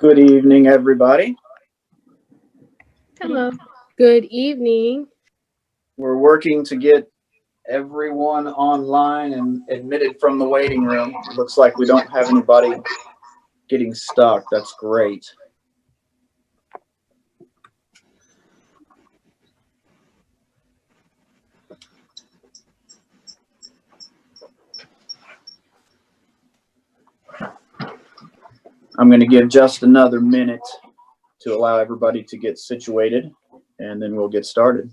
Good evening, everybody. Hello. Good evening. We're working to get everyone online and admitted from the waiting room. It looks like we don't have anybody getting stuck. That's great. I'm going to give just another minute to allow everybody to get situated, and then we'll get started.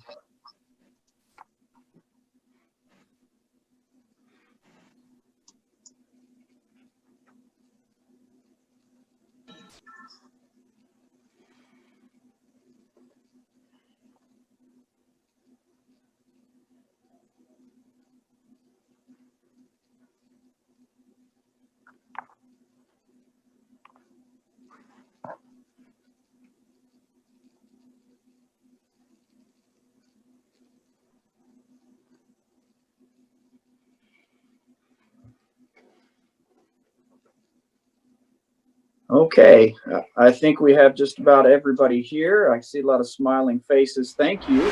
Okay, I think we have just about everybody here. I see a lot of smiling faces. Thank you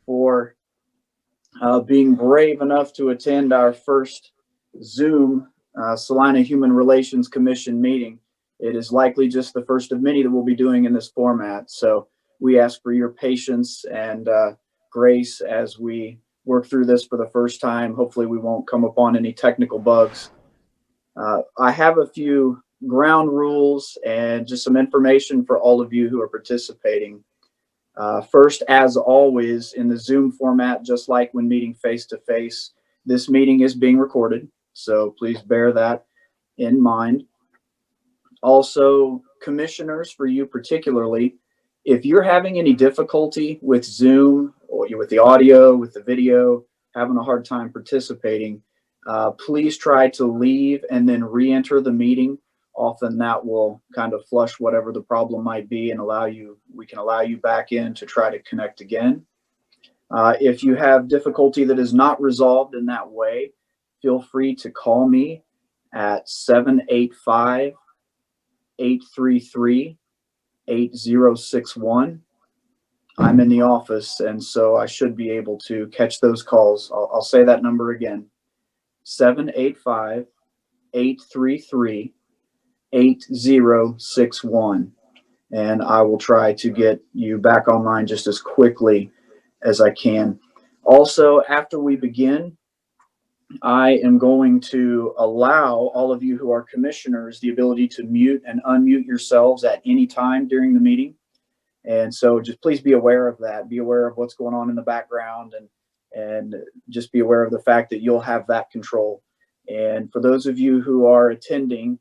for being brave enough to attend our first Zoom Salina Human Relations Commission meeting. It is likely just the first of many that we'll be doing in this format. So we ask for your patience and grace as we work through this for the first time. Hopefully we won't come upon any technical bugs. I have a few ground rules and just some information for all of you who are participating. First, as always, in the Zoom format, just like when meeting face-to-face, this meeting is being recorded, so please bear that in mind. Also, commissioners, for you particularly, if you're having any difficulty with Zoom or with the audio, with the video, having a hard time participating, please try to leave and then re-enter the meeting. Often that will kind of flush whatever the problem might be and we can allow you back in to try to connect again. If you have difficulty that is not resolved in that way, feel free to call me at 785-833-8061. I'm in the office, and so I should be able to catch those calls. I'll say that number again, 785-833-8061, and I will try to get you back online just as quickly as I can. Also, after we begin, I am going to allow all of you who are commissioners the ability to mute and unmute yourselves at any time during the meeting. And so just please be aware of that. Be aware of what's going on in the background, and just be aware of the fact that you'll have that control. And for those of you who are attending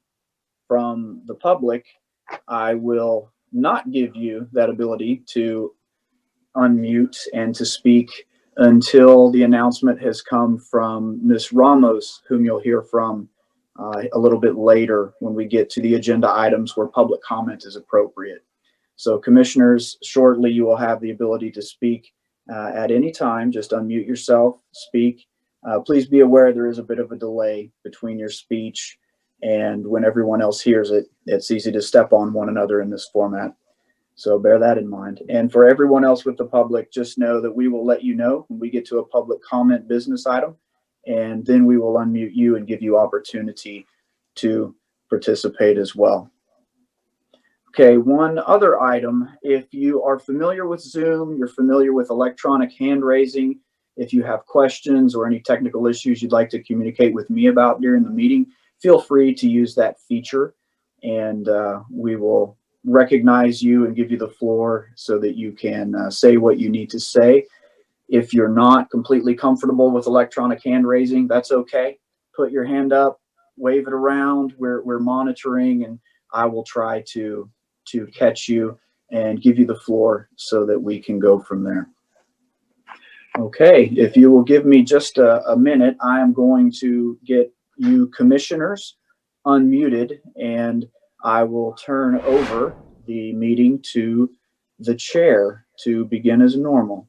from the public, I will not give you that ability to unmute and to speak until the announcement has come from Ms. Ramos, whom you'll hear from a little bit later when we get to the agenda items where public comment is appropriate. So commissioners, shortly you will have the ability to speak at any time. Just unmute yourself, speak. Please be aware there is a bit of a delay between your speech and when everyone else hears it. It's easy to step on one another in this format. So bear that in mind. And for everyone else with the public, just know that we will let you know when we get to a public comment business item, and then we will unmute you and give you opportunity to participate as well. Okay, one other item, if you are familiar with Zoom, you're familiar with electronic hand raising, if you have questions or any technical issues you'd like to communicate with me about during the meeting, feel free to use that feature, and we will recognize you and give you the floor so that you can say what you need to say. If you're not completely comfortable with electronic hand raising, that's okay. Put your hand up, wave it around. We're monitoring, and I will try to catch you and give you the floor so that we can go from there. Okay, if you will give me just a minute, I am going to get you commissioners unmuted, and I will turn over the meeting to the chair to begin as normal.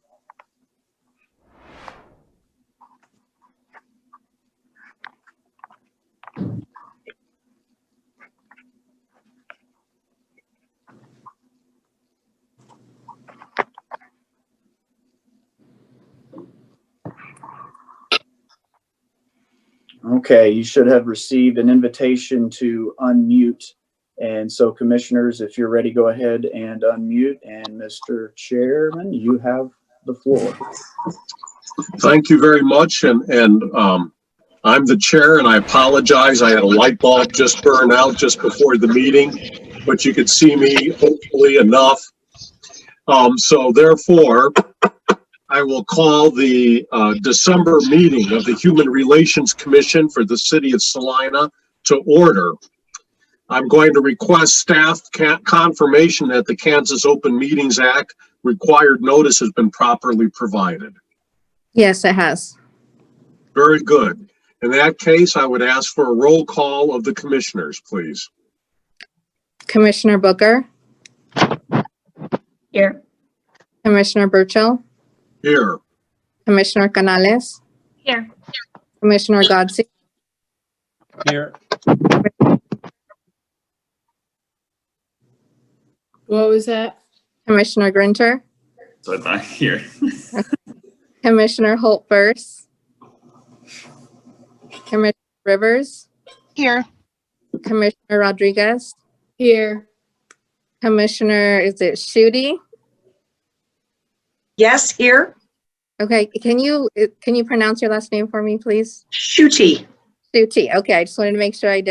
Okay, you should have received an invitation to unmute. And so commissioners, if you're ready, go ahead and unmute. And Mr. Chairman, you have the floor. Thank you very much. I'm the chair, and I apologize. I had a light bulb just burn out just before the meeting, but you could see me hopefully enough. So therefore, I will call the December meeting of the Human Relations Commission for the City of Salina to order. I'm going to request staff confirmation that the Kansas Open Meetings Act required notice has been properly provided. Yes, it has. Very good. In that case, I would ask for a roll call of the commissioners, please. Commissioner Booker, Here. Commissioner Burchell, Here. Commissioner Canales, Here. Commissioner Godsey, Here. what was that? Commissioner Grinter, So I thought here. Commissioner Holt Burse, Commissioner Rivers, Here. Commissioner Rodriguez, here. Commissioner, is it Schutte? Yes, here. Okay, can you pronounce your last name for me, please? Schutte. Schutte. Okay, I just wanted to make sure I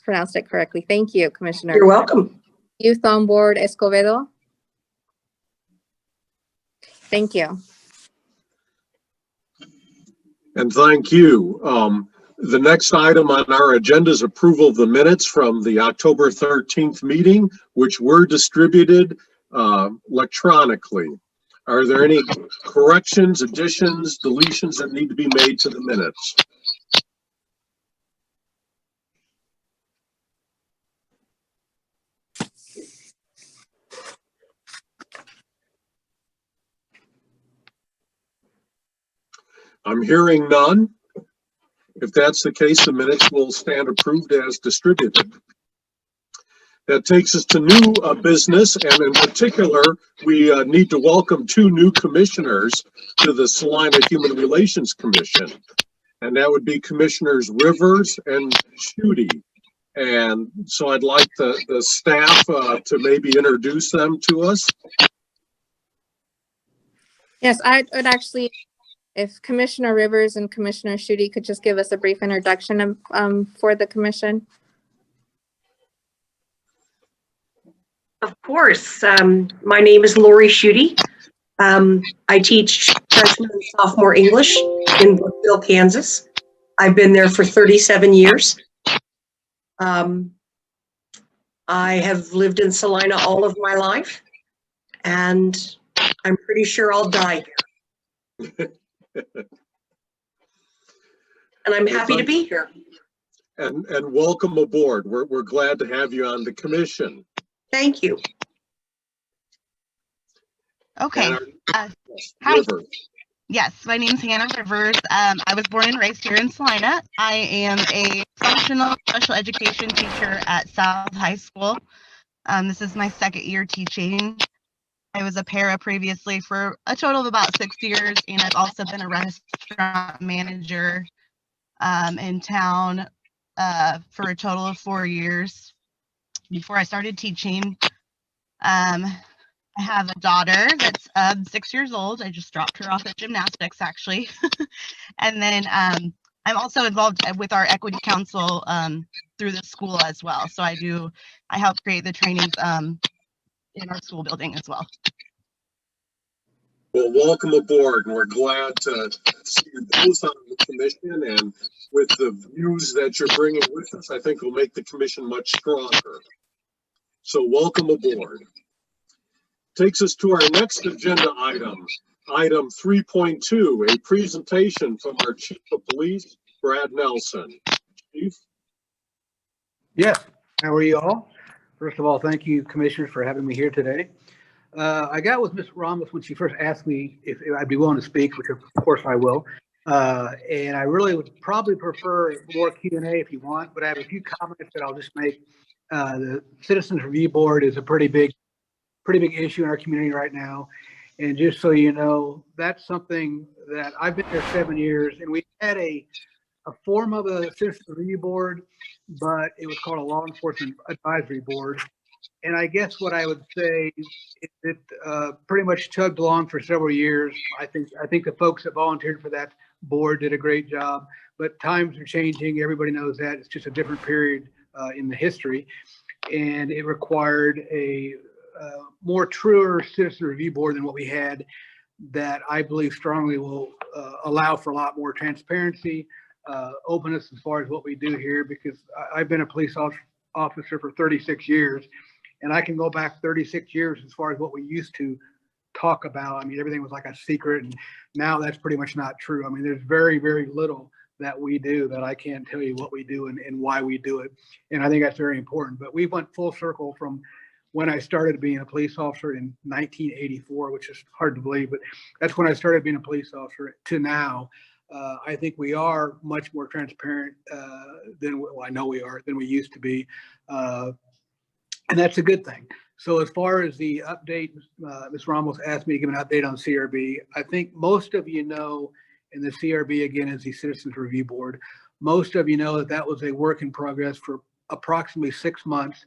pronounced it correctly. Thank you, Commissioner. You're welcome. Youth on Board Escobedo. Thank you. And thank you. The next item on our agenda is approval of the minutes from the October 13th meeting, which were distributed electronically. Are there any corrections, additions, deletions that need to be made to the minutes? I'm hearing none. If that's the case, the minutes will stand approved as distributed. That takes us to new business, and in particular, we need to welcome two new commissioners to the Salina Human Relations Commission, and that would be Commissioners Rivers and Schutte. And so I'd like the staff to maybe introduce them to us. Yes, I would actually, if Commissioner Rivers and Commissioner Schutte could just give us a brief introduction for the commission. Of course. My name is Lori Schutte. I teach freshman and sophomore English in Brookville, Kansas. I've been there for 37 years. I have lived in Salina all of my life, and I'm pretty sure I'll die here. And I'm happy to be here. And welcome aboard. We're glad to have you on the commission. Thank you. Okay. Hi. Rivers. Yes, my name is Hannah Rivers. I was born and raised here in Salina. I am a functional special education teacher at South High School. This is my second year teaching. I was a para previously for a total of about 6 years, and I've also been a restaurant manager in town for a total of 4 years before I started teaching. I have a daughter that's 6 years old. I just dropped her off at gymnastics, actually. And then I'm also involved with our equity council through the school as well. So I help create the trainings in our school building as well. Well, welcome aboard, and we're glad to see you both on the commission. And with the views that you're bringing with us, I think will make the commission much stronger. So welcome aboard. Takes us to our next agenda item, item 3.2, a presentation from our Chief of Police, Brad Nelson. Chief? Yes, how are you all? First of all, thank you, commissioners, for having me here today. I got with Ms. Ramos when she first asked me if I'd be willing to speak, which of course I will. And I really would probably prefer more Q&A if you want, but I have a few comments that I'll just make. The Citizens Review Board is a pretty big issue in our community right now. And just so you know, that's something that I've been there 7 years, and we had a a form of a citizen review board, but it was called a law enforcement advisory board. And I guess what I would say is it pretty much chugged along for several years. I think the folks that volunteered for that board did a great job, but times are changing. Everybody knows that. It's just a different period in the history. And it required a more truer citizen review board than what we had, that I believe strongly will allow for a lot more transparency, openness as far as what we do here, because I've been a police officer for 36 years, and I can go back 36 years as far as what we used to talk about. I mean, everything was like a secret, and now that's pretty much not true. I mean, there's very, very little that we do that I can't tell you what we do and why we do it. And I think that's very important. But we went full circle from when I started being a police officer in 1984, which is hard to believe, but that's when I started being a police officer, to now. I think we are much more transparent than, well, I know we are, than we used to be. And that's a good thing. So as far as the update, Ms. Ramos asked me to give an update on CRB. I think most of you know, and the CRB again is the Citizens Review Board. Most of you know that that was a work in progress for approximately 6 months.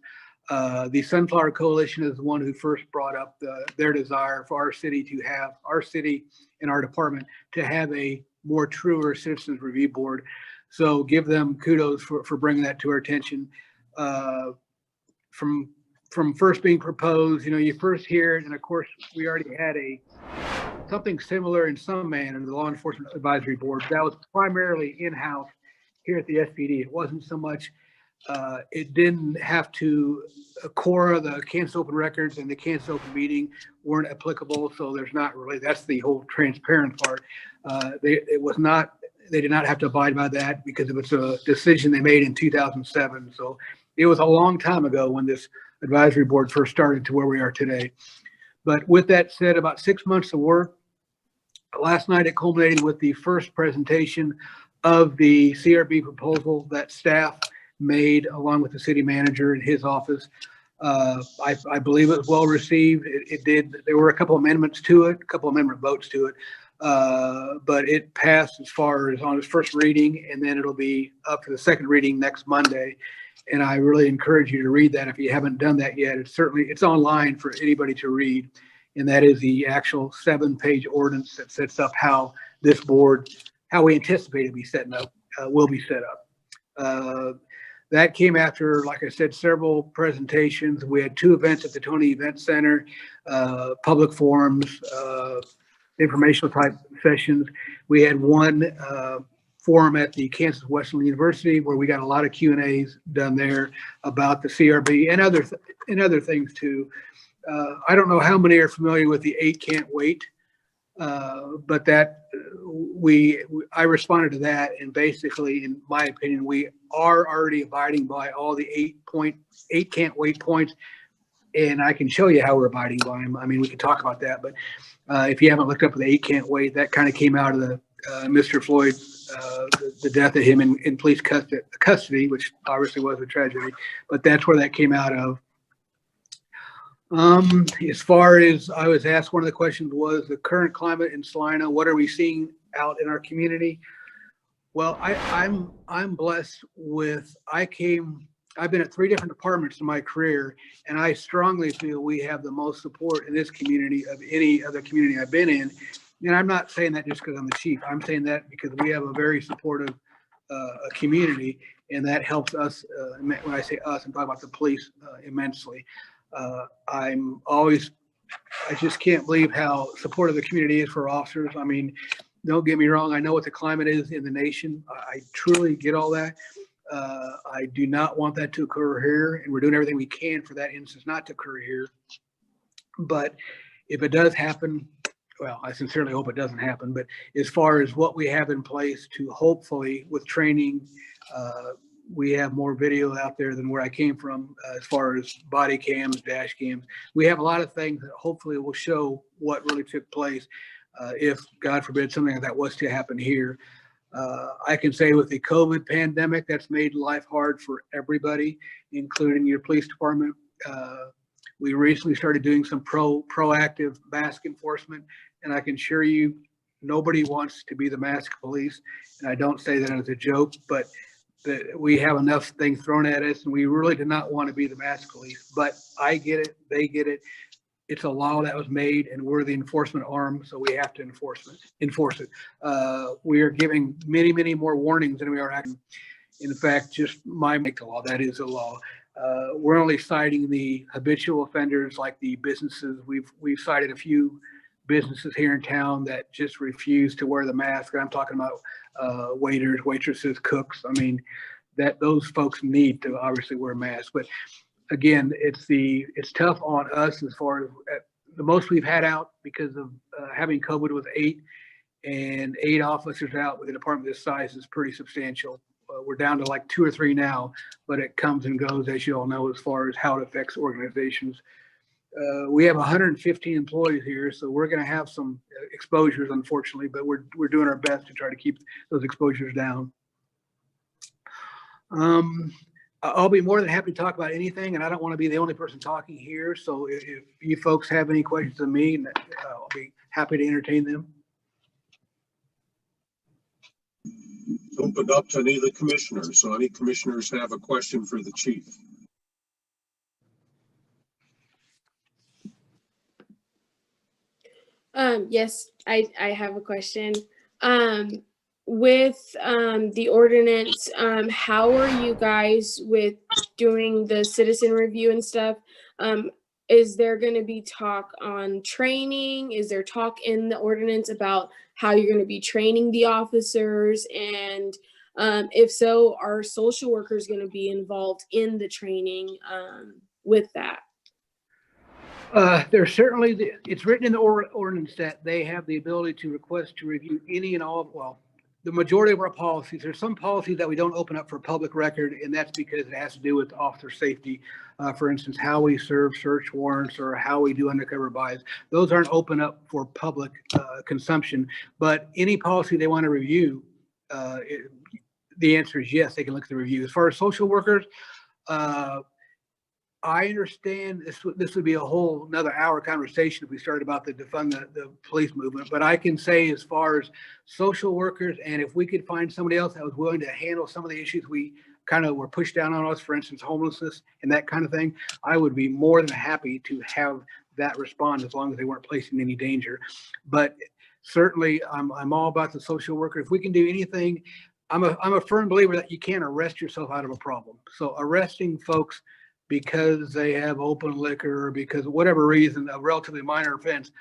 The Sunflower Coalition is the one who first brought up their desire for our city and our department to have a more truer Citizens Review Board. So give them kudos for bringing that to our attention. From first being proposed, you know, you first hear it, and of course we already had something similar in some manner, the Law Enforcement Advisory Board. That was primarily in-house here at the SPD. It wasn't so much, it didn't have to, Cora, the Kansas Open Records and the Kansas Open Meeting weren't applicable, so there's not really, that's the whole transparent part. They did not have to abide by that because it was a decision they made in 2007. So it was a long time ago when this advisory board first started to where we are today. But with that said, about 6 months of work. Last night it culminated with the first presentation of the CRB proposal that staff made along with the city manager in his office. I believe it was well received. It did. There were a couple amendments to it, a couple amendment votes to it, but it passed as far as on its first reading, and then it'll be up for the second reading next Monday. And I really encourage you to read that if you haven't done that yet. It's online for anybody to read. And that is the actual 7-page ordinance that sets up how this board, how we anticipate it be setting up, will be set up. That came after, like I said, several presentations. We had 2 events at the Tony Event Center, public forums, informational type sessions. We had 1 forum at the Kansas Western University where we got a lot of Q&As done there about the CRB and other things too. I don't know how many are familiar with the 8 Can't Wait, but that I responded to that, and basically, in my opinion, we are already abiding by all the 8 Can't Wait points, and I can show you how we're abiding by them. I mean, we could talk about that, but if you haven't looked up the 8 Can't Wait, that kind of came out of the Mr. Floyd, the death of him in police custody, which obviously was a tragedy, but that's where that came out of. As far as I was asked, one of the questions was the current climate in Salina. What are we seeing out in our community? Well, I'm blessed with, I've been at 3 different departments in my career, and I strongly feel we have the most support in this community of any other community I've been in. And I'm not saying that just because I'm the chief. I'm saying that because we have a very supportive community, and that helps us. When I say us, I'm talking about the police immensely. I just can't believe how supportive the community is for officers. I mean, don't get me wrong. I know what the climate is in the nation. I truly get all that. I do not want that to occur here, and we're doing everything we can for that instance not to occur here. But if it does happen, well, I sincerely hope it doesn't happen. But as far as what we have in place to hopefully, with training, we have more video out there than where I came from as far as body cams, dash cams. We have a lot of things that hopefully will show what really took place if, God forbid, something like that was to happen here. I can say with the COVID pandemic, that's made life hard for everybody, including your police department. We recently started doing some proactive mask enforcement, and I can assure you Nobody wants to be the mask police. And I don't say that as a joke, but we have enough things thrown at us and we really do not want to be the mask police. But I get it. They get it. It's a law that was made and we're the enforcement arm, so we have to enforce it. We are giving many, many more warnings than we are acting. In fact, just make the law, that is a law. We're only citing the habitual offenders like the businesses. We've cited a few businesses here in town that just refuse to wear the mask. I'm talking about waiters, waitresses, cooks. I mean, those folks need to obviously wear masks. But again, it's tough on us as far as the most we've had out because of having COVID was 8, and 8 officers out with a department this size is pretty substantial. We're down to like 2 or 3 now, but it comes and goes, as you all know, as far as how it affects organizations. We have 115 employees here, so we're going to have some exposures, unfortunately, but we're doing our best to try to keep those exposures down. I'll be more than happy to talk about anything, and I don't want to be the only person talking here. So if you folks have any questions of me, I'll be happy to entertain them. Open up to any of the commissioners. So any commissioners have a question for the chief? Yes, I have a question. With the ordinance, how are you guys with doing the citizen review and stuff? Is there going to be talk on training? Is there talk in the ordinance about how you're going to be training the officers? And if so, are social workers going to be involved in the training with that? There's certainly, it's written in the ordinance that they have the ability to request to review any and all, well, the majority of our policies. There's some policies that we don't open up for public record, and that's because it has to do with officer safety. For instance, how we serve search warrants or how we do undercover buys. Those aren't open up for public consumption, but any policy they want to review, the answer is yes, they can look at the review. As far as social workers, I understand this would be a whole another hour conversation if we started about the defund the police movement, but I can say as far as social workers, and if we could find somebody else that was willing to handle some of the issues we kind of were pushed down on us, for instance, homelessness and that kind of thing, I would be more than happy to have that respond as long as they weren't placing any danger. But certainly I'm all about the social worker. If we can do anything, I'm a firm believer that you can't arrest yourself out of a problem. So arresting folks because they have open liquor or because of whatever reason, a relatively minor offense,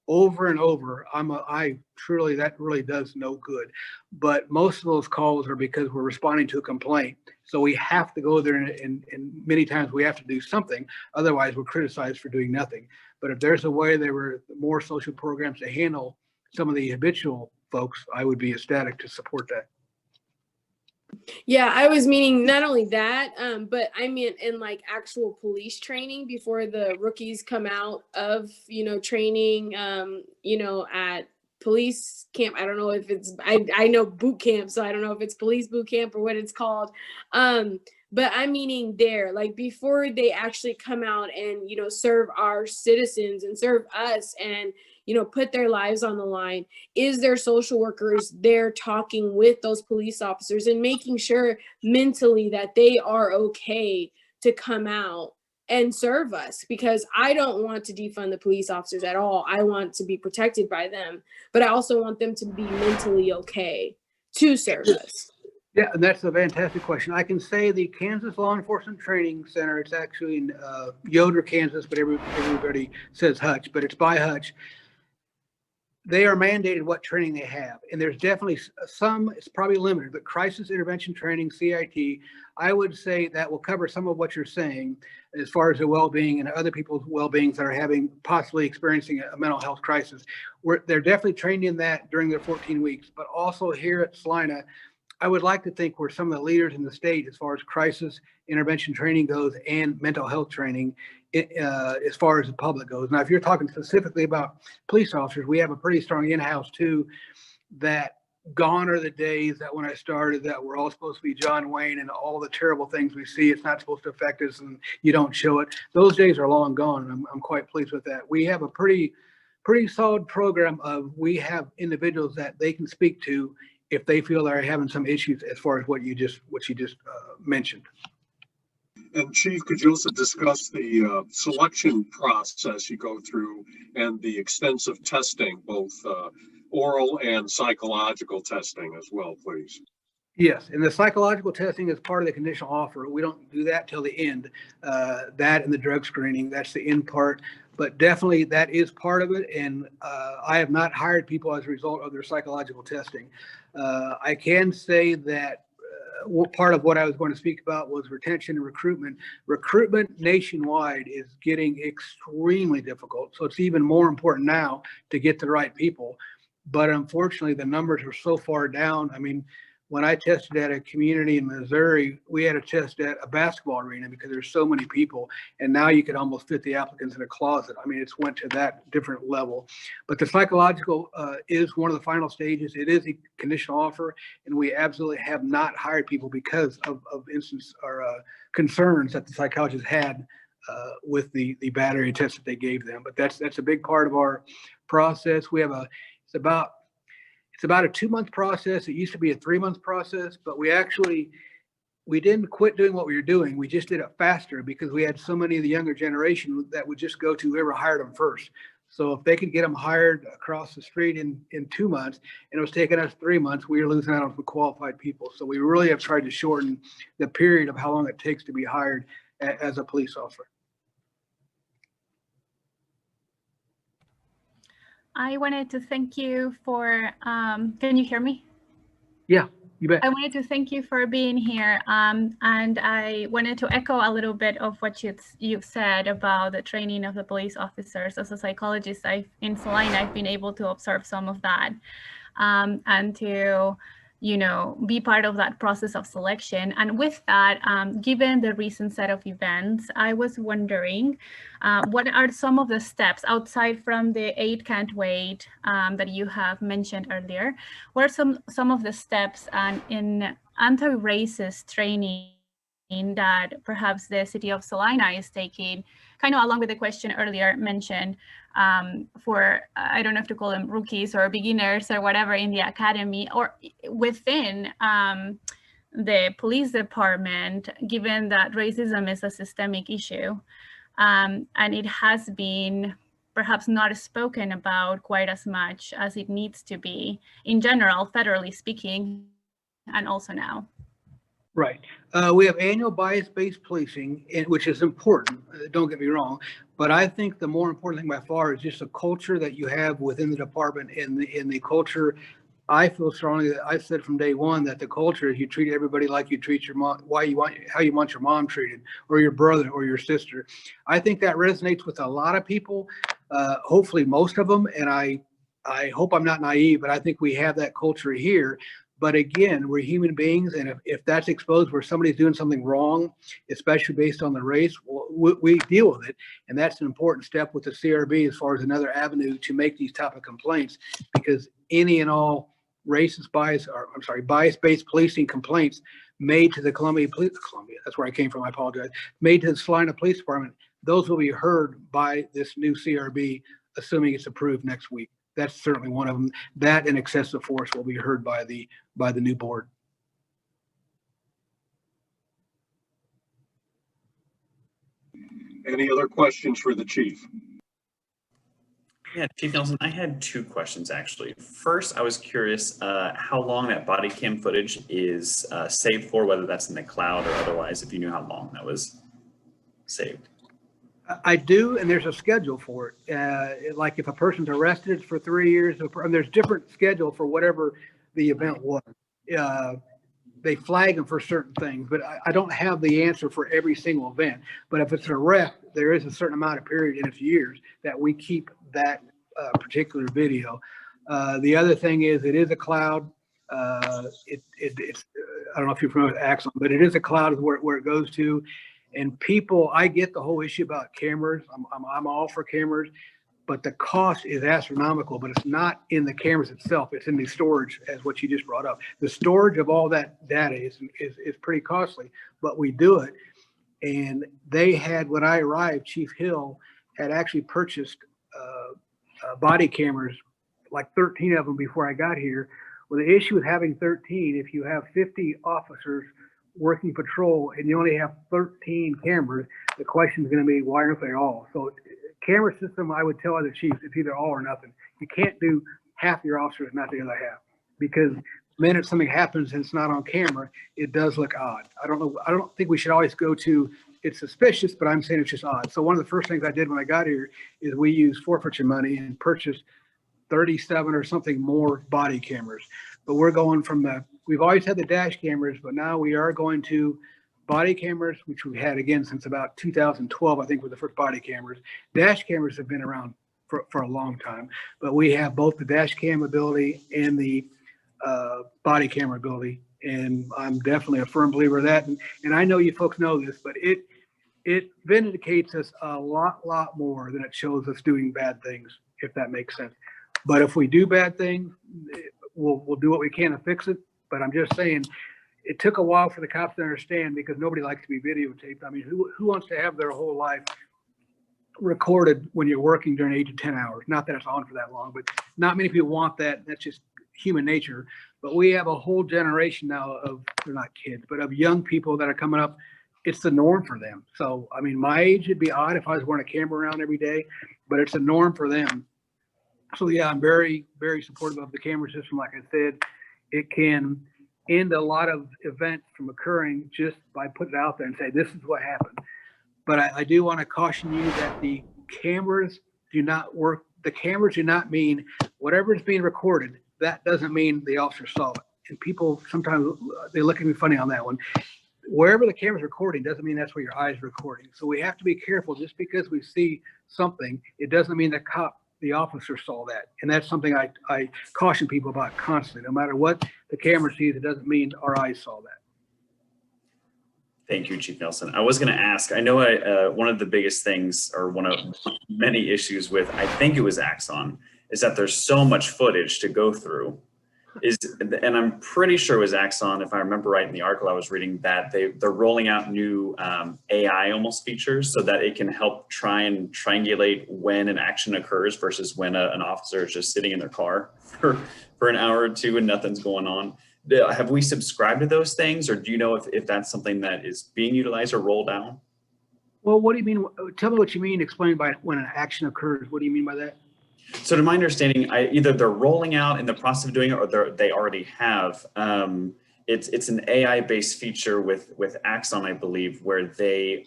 over and over, that really does no good. But most of those calls are because we're responding to a complaint. So we have to go there and many times we have to do something. Otherwise we're criticized for doing nothing. But if there's a way there were more social programs to handle some of the habitual folks, I would be ecstatic to support that. Yeah, I was meaning not only that, but I meant in like actual police training before the rookies come out of, training, at police camp. I don't know if it's, I know boot camp, so I don't know if it's police boot camp or what it's called. But I'm meaning there, like before they actually come out and, serve our citizens and serve us and, put their lives on the line, is there social workers there talking with those police officers and making sure mentally that they are okay to come out and serve us? Because I don't want to defund the police officers at all. I want to be protected by them, but I also want them to be mentally okay to serve us. Yeah, and that's a fantastic question. I can say the Kansas Law Enforcement Training Center, it's actually in Yoder, Kansas, but everybody says Hutch, but it's by Hutch. They are mandated what training they have. And there's definitely some, it's probably limited, but crisis intervention training, CIT, I would say that will cover some of what you're saying as far as the well-being and other people's well-beings that are possibly experiencing a mental health crisis. They're definitely trained in that during their 14 weeks, but also here at Salina, I would like to think we're some of the leaders in the state as far as crisis intervention training goes and mental health training as far as the public goes. Now, if you're talking specifically about police officers, we have a pretty strong in-house too. That gone are the days that when I started that we're all supposed to be John Wayne and all the terrible things we see, it's not supposed to affect us and you don't show it. Those days are long gone, and I'm quite pleased with that. We have a pretty pretty solid program of, we have individuals that they can speak to if they feel they're having some issues as far as what you just mentioned. And Chief, could you also discuss the selection process you go through and the extensive testing, both oral and psychological testing as well, please? Yes, and the psychological testing is part of the conditional offer. We don't do that till the end. That and the drug screening, that's the end part. But definitely that is part of it. And I have not hired people as a result of their psychological testing. I can say that part of what I was going to speak about was retention and recruitment. Recruitment nationwide is getting extremely difficult. So it's even more important now to get the right people. But unfortunately, the numbers are so far down. I mean, when I tested at a community in Missouri, we had to test at a basketball arena because there's so many people. And now you could almost fit the applicants in a closet. I mean, it's went to that different level. But the psychological is one of the final stages. It is a conditional offer, and we absolutely have not hired people because of instance or concerns that the psychologists had with the battery test that they gave them. But that's a big part of our process. We have it's about a 2-month process. It used to be a 3-month process, but we didn't quit doing what we were doing. We just did it faster because we had so many of the younger generation that would just go to whoever hired them first. So if they could get them hired across the street in 2 months, and it was taking us 3 months, we were losing out on qualified people. So we really have tried to shorten the period of how long it takes to be hired as a police officer. I wanted to thank you for, can you hear me? Yeah, you bet. I wanted to thank you for being here. And I wanted to echo a little bit of what you've said about the training of the police officers. As a psychologist in Salina, I've been able to observe some of that and to, be part of that process of selection. And with that, given the recent set of events, I was wondering, what are some of the steps outside from the 8 can't wait that you have mentioned earlier? What are some of the steps in anti-racist training that perhaps the city of Salina is taking, kind of along with the question earlier mentioned, for, I don't know if to call them rookies or beginners or whatever in the academy or within the police department, given that racism is a systemic issue and it has been perhaps not spoken about quite as much as it needs to be in general, federally speaking, and also now. Right. We have annual bias-based policing, which is important, don't get me wrong, but I think the more important thing by far is just the culture that you have within the department. In the culture, I feel strongly that I've said from day one that the culture is you treat everybody like you treat your mom, how you want your mom treated, or your brother or your sister. I think that resonates with a lot of people, hopefully most of them, and I hope I'm not naive, but I think we have that culture here. But again, we're human beings, and if that's exposed where somebody's doing something wrong, especially based on the race, we deal with it. And that's an important step with the CRB as far as another avenue to make these type of complaints, because any and all racist bias-based policing complaints made to the Columbia, that's where I came from, I apologize, made to the Salina Police Department, those will be heard by this new CRB, assuming it's approved next week. That's certainly one of them. That and excessive force will be heard by the new board. Any other questions for the chief? Yeah, Chief Nelson, I had 2 questions actually. First, I was curious how long that body cam footage is saved for, whether that's in the cloud or otherwise, if you knew how long that was saved. I do, and there's a schedule for it. Like if a person's arrested for 3 years, and there's different schedule for whatever the event was. They flag them for certain things, but I don't have the answer for every single event. But if it's an arrest, there is a certain amount of period in its years that we keep that particular video. The other thing is it is a cloud. It's I don't know if you're familiar with Axon, but it is a cloud where it goes to. And people, I get the whole issue about cameras. I'm all for cameras, but the cost is astronomical. But it's not in the cameras itself; it's in the storage, as what you just brought up. The storage of all that data is pretty costly, but we do it. And they had, when I arrived, Chief Hill had actually purchased body cameras, like 13 of them before I got here. Well, the issue with having 13, if you have 50 officers working patrol and you only have 13 cameras, the question is going to be, why aren't they all? So camera system, I would tell other chiefs, it's either all or nothing. You can't do half your officers, not the other half, because the minute something happens and it's not on camera, it does look odd. I don't think we should always go to, it's suspicious, but I'm saying it's just odd. So one of the first things I did when I got here is we used forfeiture money and purchased 37 or something more body cameras. But we're going from we've always had the dash cameras, but now we are going to body cameras, which we've had again since about 2012, I think, were the first body cameras. Dash cameras have been around for a long time, but we have both the dash cam ability and the body camera ability. And I'm definitely a firm believer of that. And I know you folks know this, but it vindicates us a lot more than it shows us doing bad things, if that makes sense. But if we do bad things, we'll do what we can to fix it. But I'm just saying, it took a while for the cops to understand, because nobody likes to be videotaped. I mean, who wants to have their whole life recorded when you're working during 8 to 10 hours? Not that it's on for that long, but not many people want that. That's just human nature. But we have a whole generation now of, they're not kids, but of young people that are coming up. It's the norm for them. So, I mean, my age, it'd be odd if I was wearing a camera around every day, but it's a norm for them. So yeah, I'm very, very supportive of the camera system. Like I said, it can end a lot of events from occurring just by putting it out there and say, this is what happened. But I do want to caution you that the cameras do not work. The cameras do not mean whatever is being recorded. That doesn't mean the officer saw it. And people sometimes, they look at me funny on that one. Wherever the camera's recording doesn't mean that's where your eyes are recording. So we have to be careful. Just because we see something, it doesn't mean the officer saw that. And that's something I caution people about constantly. No matter what the camera sees, it doesn't mean our eyes saw that. Thank you, Chief Nelson. I was going to ask, I know one of the biggest things, or one of many issues with, I think it was Axon, is that there's so much footage to go through. And I'm pretty sure it was Axon, if I remember right in the article I was reading, that they're rolling out new AI almost features so that it can help try and triangulate when an action occurs versus when an officer is just sitting in their car for an hour or two and nothing's going on. Have we subscribed to those things, or do you know if that's something that is being utilized or rolled out? Well, what do you mean? Tell me what you mean. Explain by when an action occurs. What do you mean by that? So to my understanding, either they're rolling out in the process of doing it, or they already have. It's an AI-based feature with Axon, I believe, where they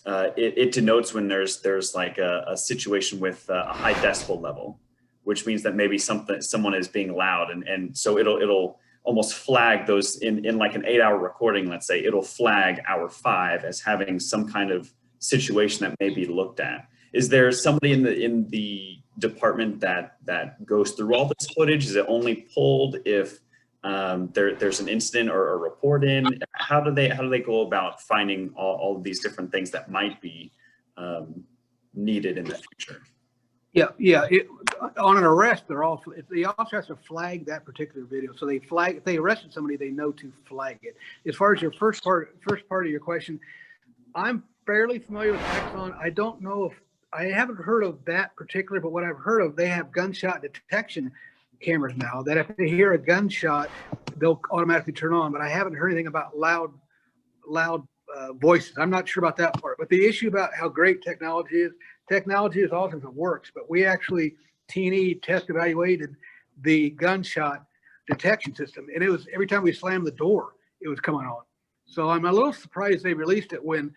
it denotes when there's like a situation with a high decibel level, which means that maybe someone is being loud, and so it'll almost flag those in like an 8-hour recording. Let's say it'll flag hour 5 as having some kind of situation that may be looked at. Is there somebody in the department that goes through all this footage? Is it only pulled if there's an incident or a report in? How do they go about finding all of these different things that might be needed in the future? Yeah. On an arrest, if the officer has to flag that particular video. So if they arrested somebody, they know to flag it. As far as your first part of your question, I'm fairly familiar with Axon. I don't know if I haven't heard of that particular, but what I've heard of, they have gunshot detection cameras now that if they hear a gunshot, they'll automatically turn on. But I haven't heard anything about loud voices. I'm not sure about that part. But the issue about how great technology is awesome if it works. But we actually T&E test evaluated the gunshot detection system, and it was every time we slammed the door, it was coming on. So I'm a little surprised they released it when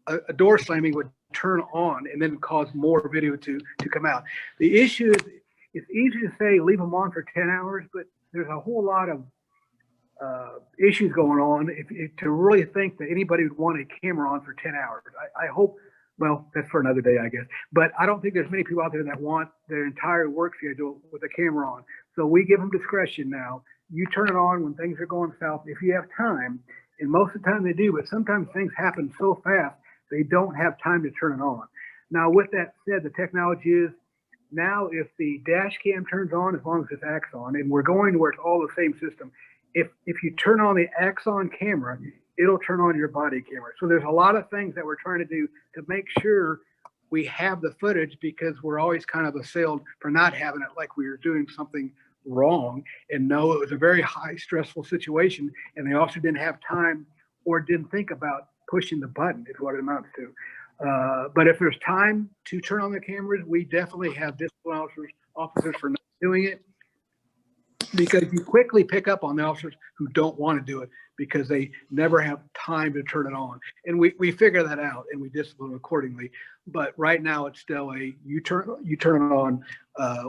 a door slamming would turn on and then cause more video to come out. The issue is, it's easy to say leave them on for 10 hours, but there's a whole lot of issues going on to really think that anybody would want a camera on for 10 hours. I hope, well, that's for another day, I guess. But I don't think there's many people out there that want their entire work schedule with a camera on. So we give them discretion now. You turn it on when things are going south if you have time, and most of the time they do, but sometimes things happen so fast they don't have time to turn it on. Now, with that said, the technology is now if the dash cam turns on, as long as it's Axon, and we're going to where it's all the same system, if you turn on the Axon camera, it'll turn on your body camera. So there's a lot of things that we're trying to do to make sure we have the footage because we're always kind of assailed for not having it, like we were doing something wrong. And no, it was a very high stressful situation, and the officer didn't have time or didn't think about pushing the button is what it amounts to. But if there's time to turn on the cameras, we definitely have discipline officers for not doing it, because you quickly pick up on the officers who don't want to do it because they never have time to turn it on. And we figure that out and we discipline accordingly. But right now it's still you turn it on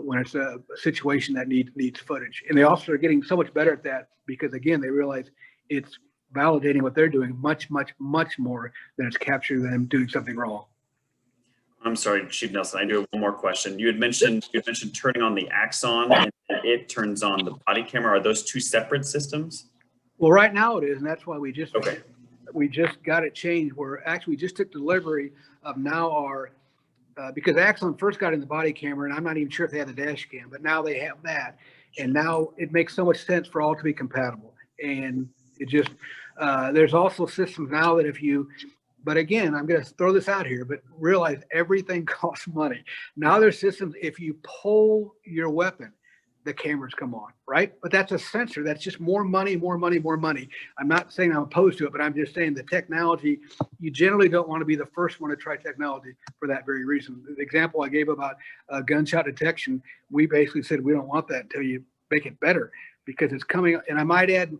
when it's a situation that needs footage. And the officers are getting so much better at that because, again, they realize it's validating what they're doing much, much, much more than it's capturing them doing something wrong. I'm sorry, Chief Nelson, I do have one more question. You had mentioned turning on the axon and it turns on the body camera. Are those two separate systems? Well, right now it is, and that's why we just got it changed. Where actually we just took delivery of now our because Axon first got in the body camera, and I'm not even sure if they had the dash cam, but now they have that, and now it makes so much sense for all to be compatible. And it just there's also systems now that if you, but again, I'm going to throw this out here, but realize everything costs money. Now there's systems, if you pull your weapon, the cameras come on, right? But that's a sensor. That's just more money, more money, more money. I'm not saying I'm opposed to it, but I'm just saying the technology, you generally don't want to be the first one to try technology for that very reason. The example I gave about gunshot detection, we basically said we don't want that until you make it better because it's coming. And I might add,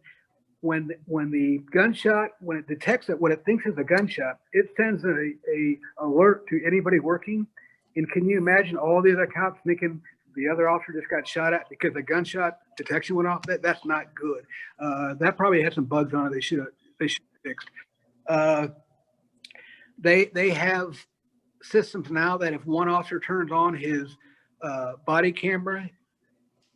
when the gunshot, when it detects it, what it thinks is a gunshot, it sends a alert to anybody working. And can you imagine all the other cops thinking the other officer just got shot at because the gunshot detection went off? That's not good. That probably had some bugs on it. They should have fixed. They have systems now that if one officer turns on his body camera,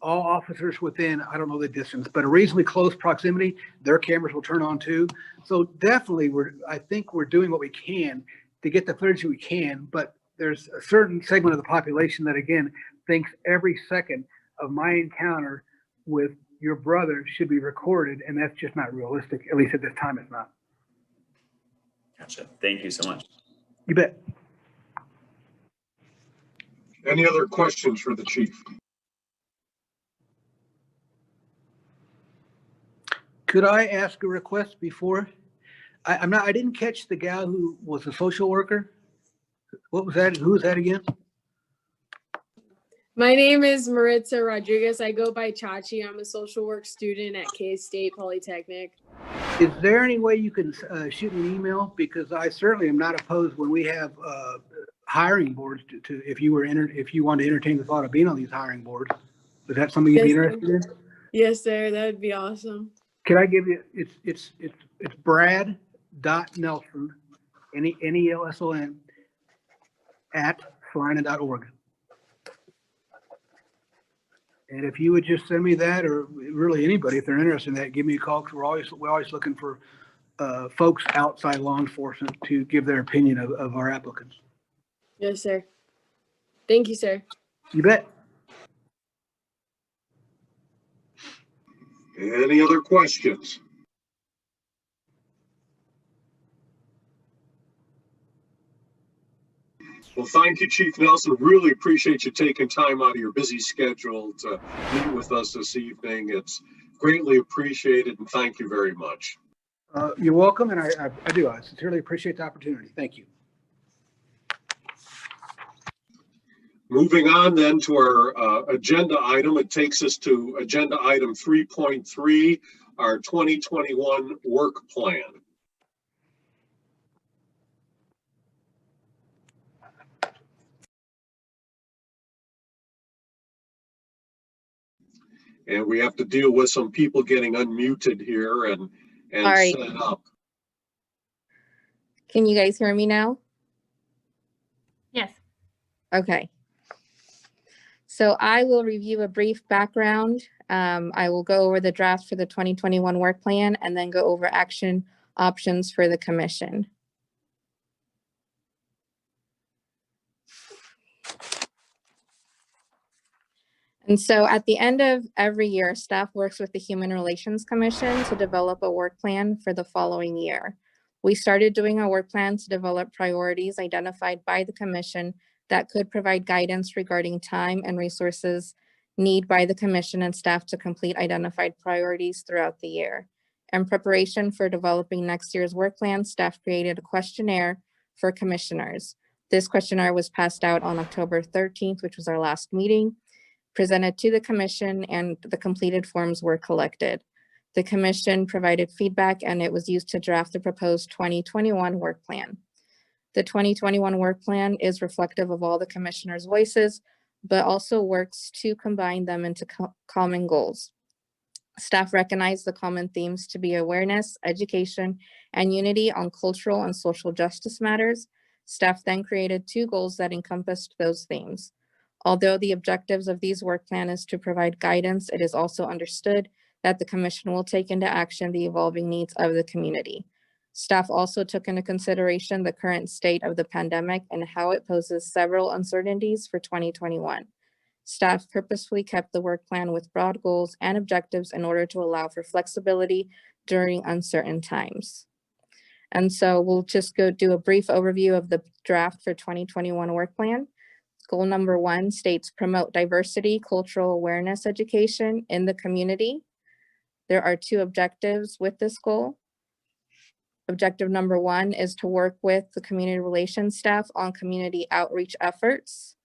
all officers within, I don't know the distance, but a reasonably close proximity, their cameras will turn on too. So definitely I think we're doing what we can to get the footage we can, but there's a certain segment of the population that, again, thinks every second of my encounter with your brother should be recorded, and that's just not realistic. At least at this time, it's not. Gotcha. Thank you so much. You bet. Any other questions for the chief? Could I ask a request before? I didn't catch the gal who was a social worker. What was that? Who was that again? My name is Maritza Rodriguez. I go by Chachi. I'm a social work student at K-State Polytechnic. Is there any way you can shoot me an email? Because I certainly am not opposed when we have hiring boards to if you want to entertain the thought of being on these hiring boards. Is that something you'd be interested in? Yes, sir. That would be awesome. Can I give you? It's Brad.Nelson, Nelson at Salina.org. And if you would just send me that, or really anybody, if they're interested in that, give me a call, because we're always looking for folks outside law enforcement to give their opinion of our applicants. Yes, sir. Thank you, sir. You bet. Any other questions? Well, thank you, Chief Nelson. Really appreciate you taking time out of your busy schedule to meet with us this evening. It's greatly appreciated, and thank you very much. You're welcome, and I do. I sincerely appreciate the opportunity. Thank you. Moving on then to our agenda item, it takes us to agenda item 3.3, our 2021 work plan. And we have to deal with some people getting unmuted here and All right. set up. Can you guys hear me now? Yes. Okay. So I will review a brief background. I will go over the draft for the 2021 work plan and then go over action options for the commission. And so at the end of every year, staff works with the Human Relations Commission to develop a work plan for the following year. We started doing a work plan to develop priorities identified by the commission that could provide guidance regarding time and resources need by the commission and staff to complete identified priorities throughout the year. In preparation for developing next year's work plan, staff created a questionnaire for commissioners. This questionnaire was passed out on October 13th, which was our last meeting, presented to the commission, and the completed forms were collected. The commission provided feedback and it was used to draft the proposed 2021 work plan. The 2021 work plan is reflective of all the commissioners' voices, but also works to combine them into common goals. Staff recognize the common themes to be awareness, education, and unity on cultural and social justice matters. Staff then created 2 goals that encompassed those themes. Although the objectives of these work plan is to provide guidance, it is also understood that the commission will take into action the evolving needs of the community. Staff also took into consideration the current state of the pandemic and how it poses several uncertainties for 2021. Staff purposefully kept the work plan with broad goals and objectives in order to allow for flexibility during uncertain times. And so we'll just go do a brief overview of the draft for 2021 work plan. Goal number 1 states promote diversity, cultural awareness education in the community. There are 2 objectives with this goal. Objective number 1 is to work with the community relations staff on community outreach efforts,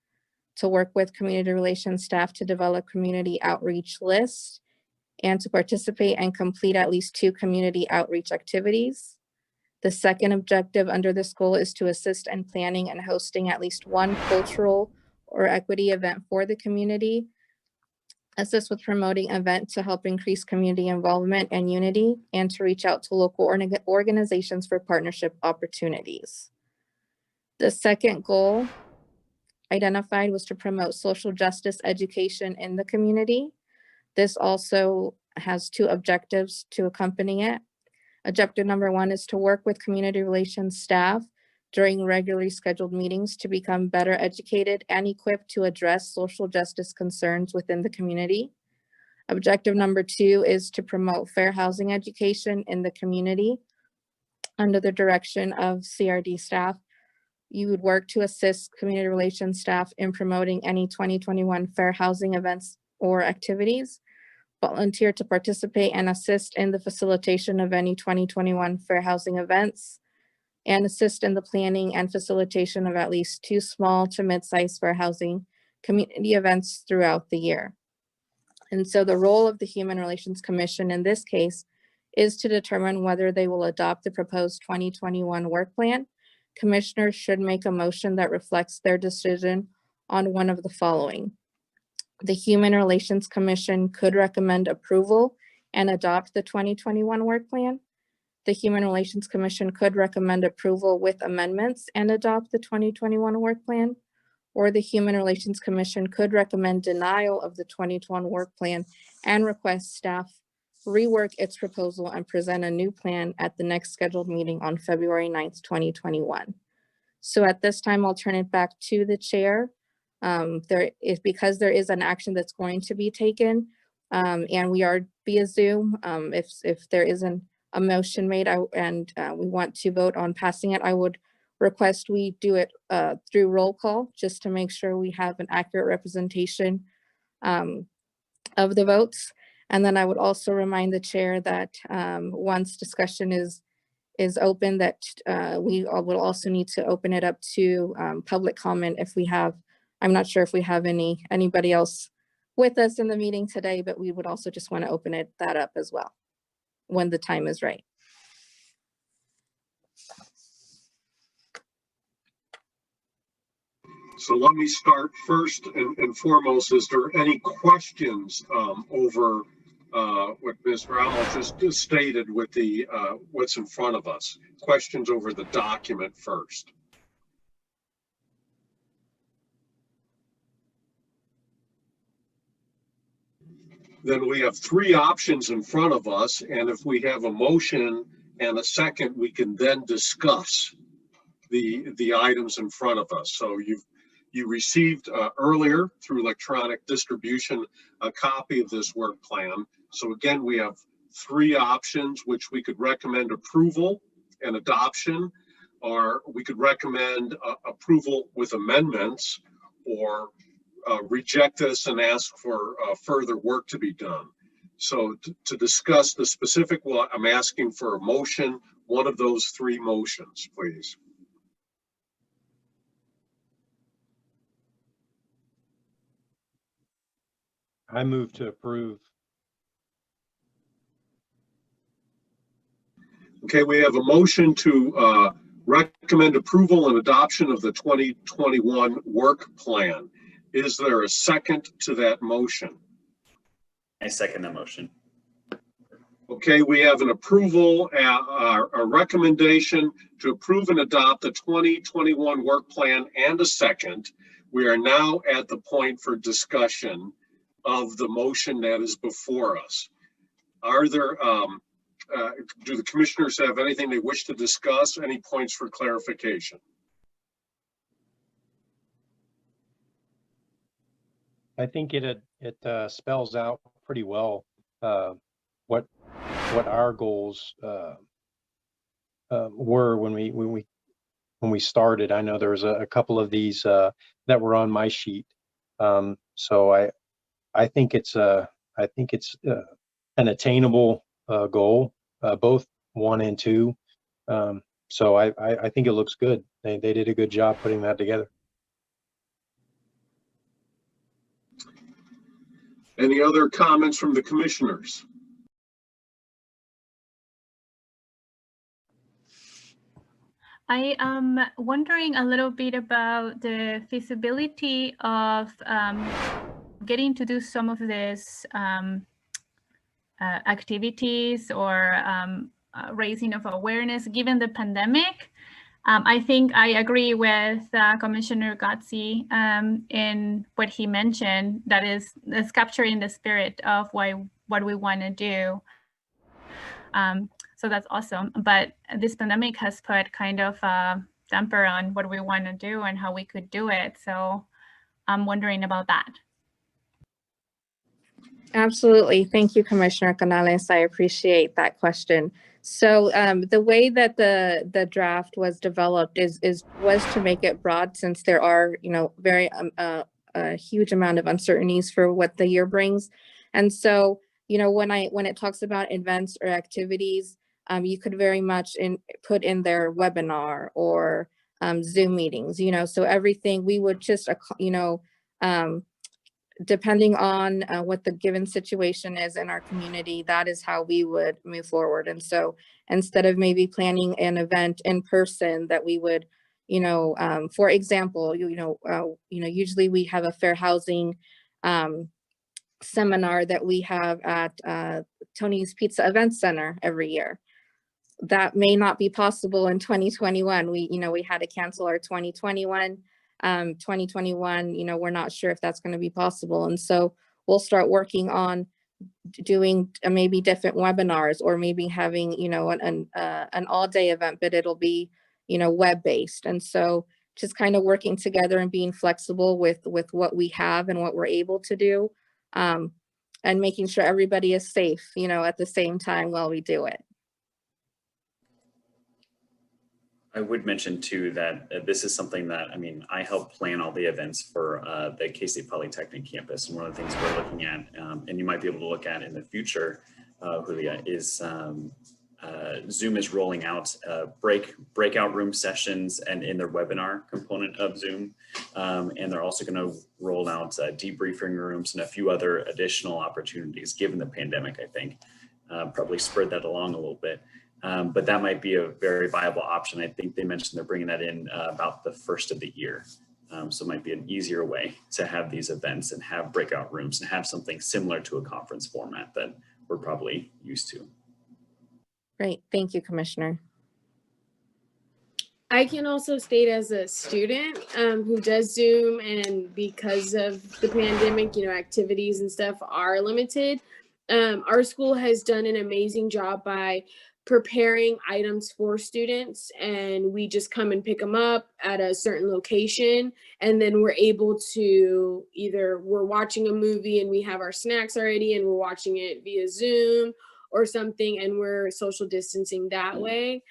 to work with community relations staff to develop community outreach lists, and to participate and complete at least 2 community outreach activities. The second objective under this goal is to assist in planning and hosting at least 1 cultural or equity event for the community, assist with promoting events to help increase community involvement and unity, and to reach out to local organizations for partnership opportunities. The second goal identified was to promote social justice education in the community. This also has 2 objectives to accompany it. Objective number 1 is to work with community relations staff during regularly scheduled meetings to become better educated and equipped to address social justice concerns within the community. Objective number 2 is to promote fair housing education in the community. Under the direction of CRD staff, you would work to assist community relations staff in promoting any 2021 fair housing events or activities, volunteer to participate and assist in the facilitation of any 2021 fair housing events, and assist in the planning and facilitation of at least 2 small to mid-sized fair housing community events throughout the year. And so the role of the Human Relations Commission in this case is to determine whether they will adopt the proposed 2021 work plan. Commissioners should make a motion that reflects their decision on one of the following. The Human Relations Commission could recommend approval and adopt the 2021 work plan. The Human Relations Commission could recommend approval with amendments and adopt the 2021 work plan, or the Human Relations Commission could recommend denial of the 2021 work plan and request staff rework its proposal and present a new plan at the next scheduled meeting on February 9th, 2021. So at this time, I'll turn it back to the chair. Because there is an action that's going to be taken, and we are via Zoom, if there isn't a motion made and we want to vote on passing it, I would request we do it through roll call just to make sure we have an accurate representation of the votes. And then I would also remind the chair that once discussion is open, that we will also need to open it up to public comment if we have. I'm not sure if we have anybody else with us in the meeting today, but we would also just want to open that up as well when the time is right. So let me start first and foremost. Is there any questions over what Ms. Ramos just stated with the what's in front of us? Questions over the document first. Then we have 3 options in front of us, and if we have a motion and a second, we can then discuss the items in front of us. So you received earlier through electronic distribution a copy of this work plan. So again, we have 3 options which we could recommend approval and adoption, or we could recommend approval with amendments, or reject this and ask for further work to be done. So to discuss the specific, well, I'm asking for a motion, one of those three motions, please. I move to approve. Okay, we have a motion to recommend approval and adoption of the 2021 work plan. Is there a second to that motion? I second the motion. Okay, we have an approval, a recommendation to approve and adopt the 2021 work plan and a second. We are now at the point for discussion of the motion that is before us. Are there, do the commissioners have anything they wish to discuss? Any points for clarification? I think it spells out pretty well what our goals were when we started. I know there was a couple of these that were on my sheet, so I think it's an attainable goal, both 1 and 2. So I think it looks good. They did a good job putting that together. Any other comments from the commissioners? I am wondering a little bit about the feasibility of getting to do some of these activities or raising of awareness given the pandemic. I think I agree with Commissioner Gotzi in what he mentioned, that is capturing the spirit of what we want to do. So that's awesome. But this pandemic has put kind of a damper on what we want to do and how we could do it. So I'm wondering about that. Absolutely. Thank you, Commissioner Canales. I appreciate that question. So the way that the draft was developed was to make it broad, since there are, very a huge amount of uncertainties for what the year brings. And so, when it talks about events or activities, you could very much put in their webinar or Zoom meetings, so everything we would just, depending on what the given situation is in our community, that is how we would move forward. And so instead of maybe planning an event in person that we would, for example, usually we have a fair housing seminar that we have at Tony's Pizza Event Center every year. That may not be possible in 2021. We had to cancel our 2021. 2021, we're not sure if that's going to be possible. And so we'll start working on doing maybe different webinars, or maybe having, an all-day event, but it'll be, web-based. And so just kind of working together and being flexible with what we have and what we're able to do, and making sure everybody is safe, at the same time while we do it. I would mention too that this is something that, I help plan all the events for the K-State Polytechnic campus. And one of the things we're looking at, and you might be able to look at in the future, Julia, is Zoom is rolling out breakout room sessions and in their webinar component of Zoom. And they're also going to roll out debriefing rooms and a few other additional opportunities given the pandemic, I think. Probably spread that along a little bit. But that might be a very viable option. I think they mentioned they're bringing that in about the first of the year. So it might be an easier way to have these events and have breakout rooms and have something similar to a conference format that we're probably used to. Great. Thank you, Commissioner. I can also state as a student who does Zoom, and because of the pandemic, activities and stuff are limited. Our school has done an amazing job by preparing items for students, and we just come and pick them up at a certain location, and then we're able to either we're watching a movie and we have our snacks already and we're watching it via Zoom or something, and we're social distancing that way.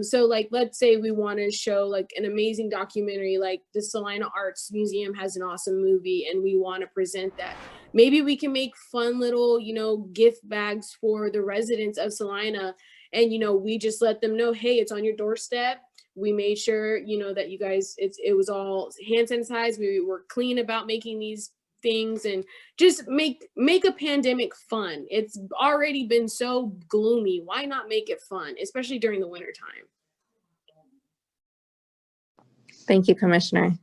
So like, let's say we want to show like an amazing documentary, like the Salina Arts Museum has an awesome movie and we want to present that. Maybe we can make fun little, gift bags for the residents of Salina. And, we just let them know, hey, it's on your doorstep. We made sure, that you guys, it was all hand sanitized. We were clean about making these things, and just make a pandemic fun. It's already been so gloomy. Why not make it fun, especially during the winter time? Thank you, Commissioner.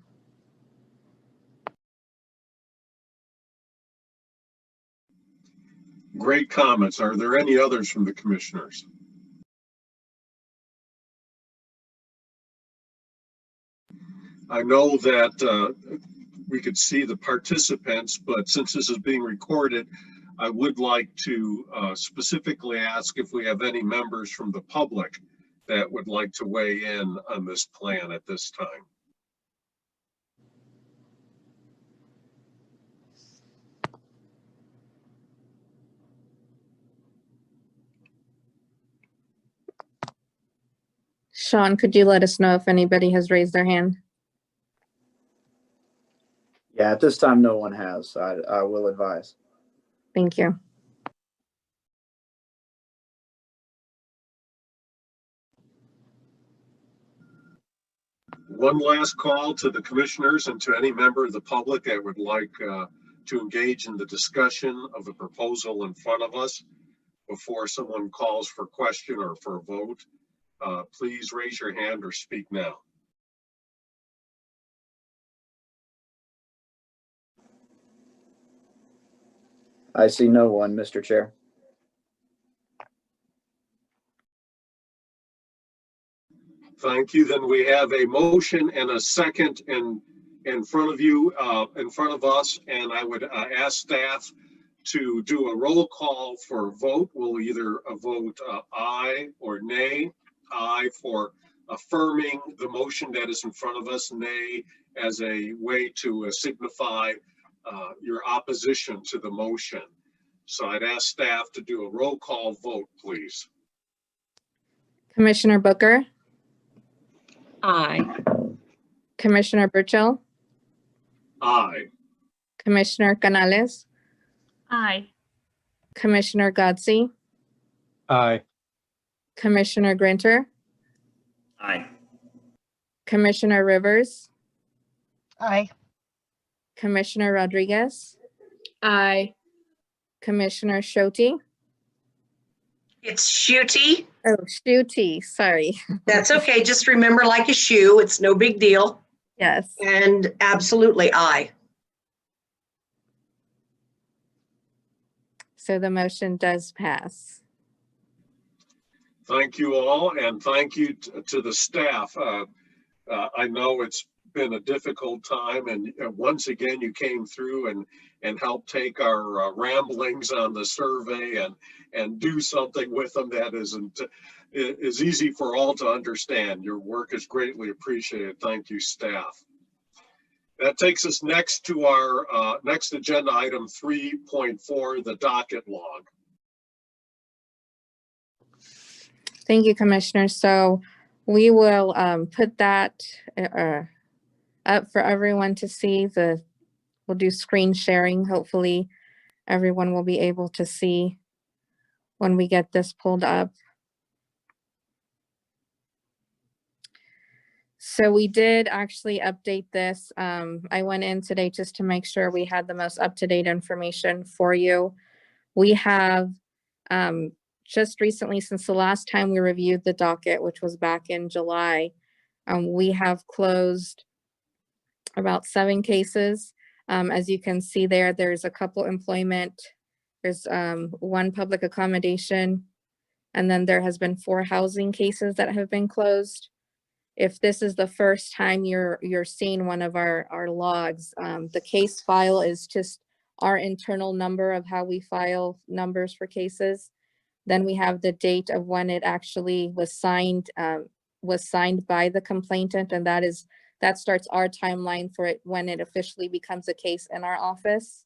Great comments. Are there any others from the commissioners? I know that we could see the participants, but since this is being recorded, I would like to specifically ask if we have any members from the public that would like to weigh in on this plan at this time. Sean, could you let us know if anybody has raised their hand? Yeah, at this time, no one has. I will advise. Thank you. One last call to the commissioners and to any member of the public that would like to engage in the discussion of the proposal in front of us before someone calls for question or for a vote. Please raise your hand or speak now. I see no one, Mr. Chair. Thank you. Then we have a motion and a second in front of you, in front of us, and I would ask staff to do a roll call for vote. We'll either vote aye or nay. Aye for affirming the motion that is in front of us, nay as a way to signify your opposition to the motion. So I'd ask staff to do a roll call vote, please. Commissioner Booker, Aye. Commissioner Burchell, Aye. Commissioner Canales, Aye. Commissioner Godsey, Aye. Commissioner Grinter, Aye. Commissioner Rivers, Aye. Commissioner Rodriguez, Aye. Commissioner Schutte. It's shooty. Oh, Schutte, sorry. That's okay. Just remember, like a shoe, it's no big deal. Yes. And absolutely aye. So the motion does pass. Thank you all, and thank you to the staff. I know it's been a difficult time, and once again, you came through and helped take our ramblings on the survey and do something with them that is easy for all to understand. Your work is greatly appreciated. Thank you, staff. That takes us next to our next agenda item 3.4, the docket log. Thank you, Commissioner. So we will put that up for everyone to see. We'll do screen sharing. Hopefully everyone will be able to see when we get this pulled up. So we did actually update this. I went in today just to make sure we had the most up-to-date information for you. We have just recently, since the last time we reviewed the docket, which was back in July, we have closed about 7 cases. As you can see there, there's a couple employment, there's 1 public accommodation, and then there has been 4 housing cases that have been closed. If this is the first time you're seeing one of our logs, the case file is just our internal number of how we file numbers for cases. Then we have the date of when it actually was signed by the complainant, and that starts our timeline for it when it officially becomes a case in our office.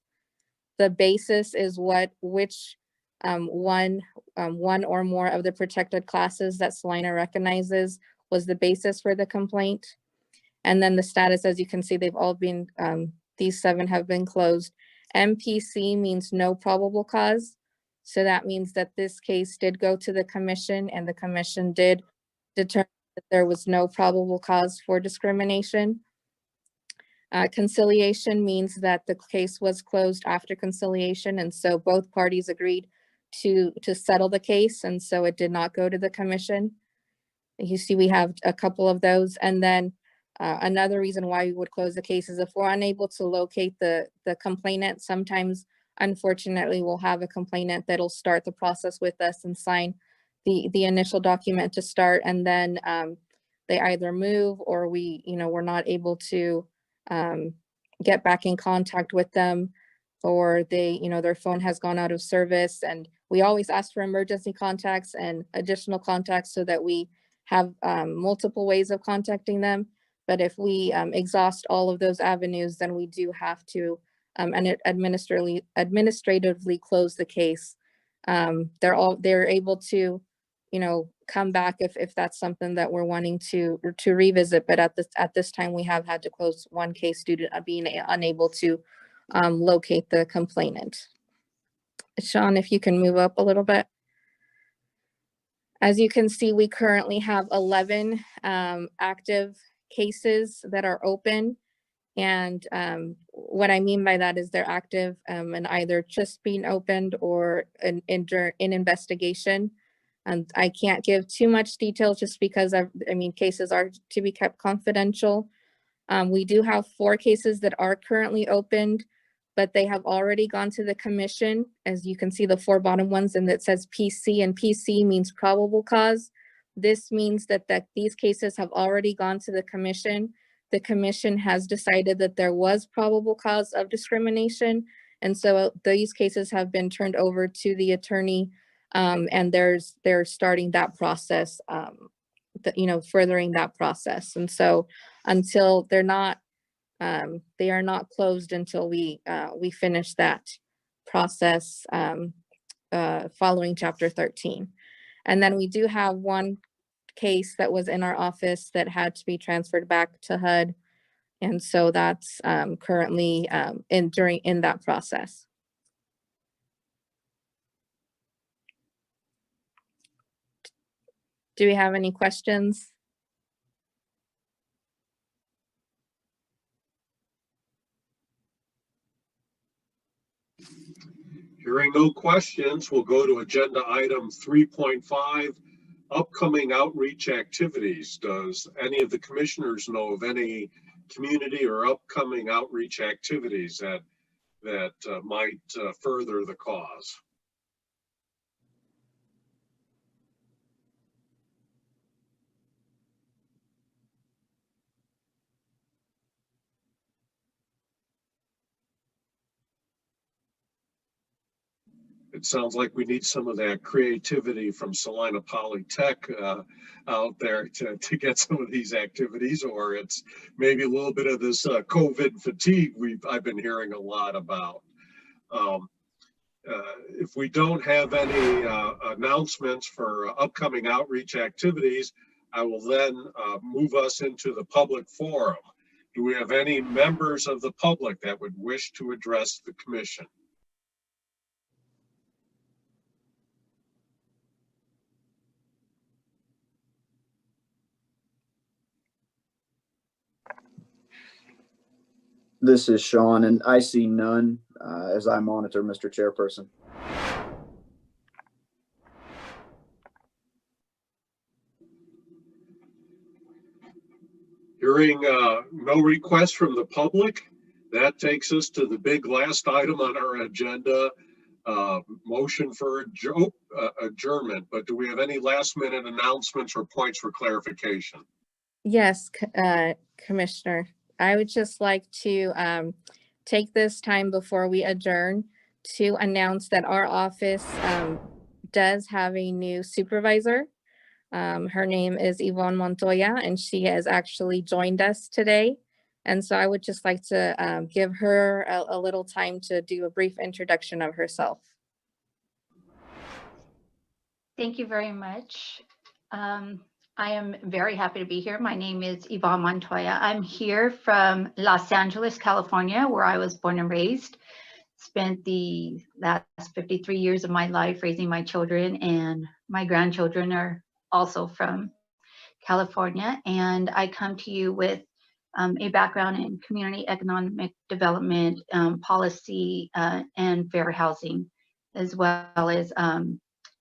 The basis is which one or more of the protected classes that Salina recognizes was the basis for the complaint. And then the status, as you can see, they've all been, these 7 have been closed. MPC means no probable cause. So that means that this case did go to the commission, and the commission did determine that there was no probable cause for discrimination. Conciliation means that the case was closed after conciliation, and so both parties agreed to settle the case, and so it did not go to the commission. You see, we have a couple of those. And then another reason why we would close the case is if we're unable to locate the complainant. Sometimes, unfortunately, we'll have a complainant that'll start the process with us and sign the initial document to start, and then they either move, or we're not able to get back in contact with them, or their phone has gone out of service. And we always ask for emergency contacts and additional contacts so that we have multiple ways of contacting them. But if we exhaust all of those avenues, then we do have to administratively close the case. They're able to, come back if that's something that we're wanting to revisit. But at this time, we have had to close one case due to being unable to locate the complainant. Sean, if you can move up a little bit. As you can see, we currently have 11 active cases that are open. And what I mean by that is they're active and either just being opened or in investigation. And I can't give too much detail just because cases are to be kept confidential. We do have 4 cases that are currently opened, but they have already gone to the commission. As you can see, the 4 bottom ones, and it says PC, and PC means probable cause. This means that these cases have already gone to the commission. The commission has decided that there was probable cause of discrimination. And so these cases have been turned over to the attorney, and they're starting that process, furthering that process. And so until they are not closed until we finish that process following Chapter 13. And then we do have one case that was in our office that had to be transferred back to HUD. And so that's currently in that process. Do we have any questions? Hearing no questions, we'll go to agenda item 3.5, upcoming outreach activities. Does any of the commissioners know of any community or upcoming outreach activities that might further the cause? It sounds like we need some of that creativity from Salina Polytech out there to get some of these activities, or it's maybe a little bit of this COVID fatigue I've been hearing a lot about. If we don't have any announcements for upcoming outreach activities, I will then move us into the public forum. Do we have any members of the public that would wish to address the commission? This is Sean, and I see none as I monitor, Mr. Chairperson. Hearing no requests from the public, that takes us to the big last item on our agenda, motion for adjournment. But do we have any last minute announcements or points for clarification? Yes, Commissioner. I would just like to take this time before we adjourn to announce that our office does have a new supervisor. Her name is Yvonne Montoya, and she has actually joined us today. And so I would just like to give her a little time to do a brief introduction of herself. Thank you very much. I am very happy to be here. My name is Yvonne Montoya. I'm here from Los Angeles, California, where I was born and raised. Spent the last 53 years of my life raising my children, and my grandchildren are also from California. And I come to you with a background in community economic development, policy, and fair housing, as well as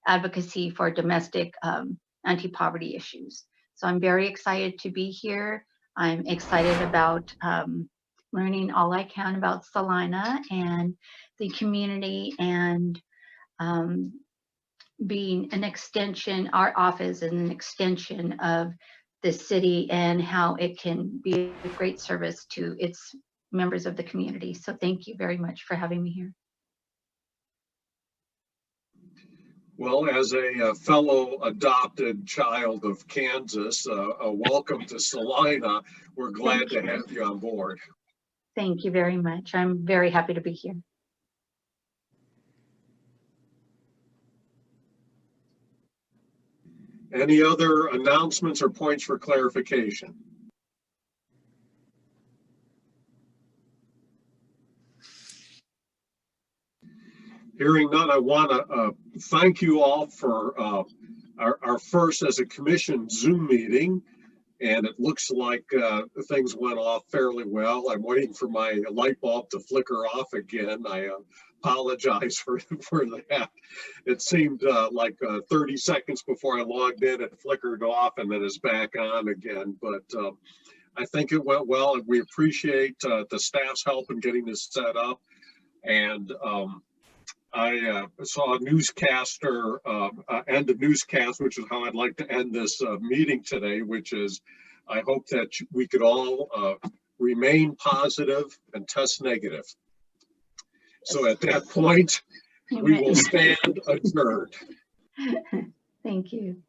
advocacy for domestic anti-poverty issues. So I'm very excited to be here. I'm excited about learning all I can about Salina and the community, and being an extension, our office is an extension of the city and how it can be a great service to its members of the community. So thank you very much for having me here. Well, as a fellow adopted child of Kansas, a welcome to Salina. We're glad to have you on board. Thank you very much. I'm very happy to be here. Any other announcements or points for clarification? Hearing none, I want to thank you all for our first as a commission Zoom meeting, and it looks like things went off fairly well. I'm waiting for my light bulb to flicker off again. I apologize for that. It seemed like 30 seconds before I logged in, it flickered off and then it's back on again. But I think it went well, and we appreciate the staff's help in getting this set up. And I saw a newscaster end a newscast, which is how I'd like to end this meeting today, which is, I hope that we could all remain positive and test negative. So at that point, we will stand adjourned. Thank you.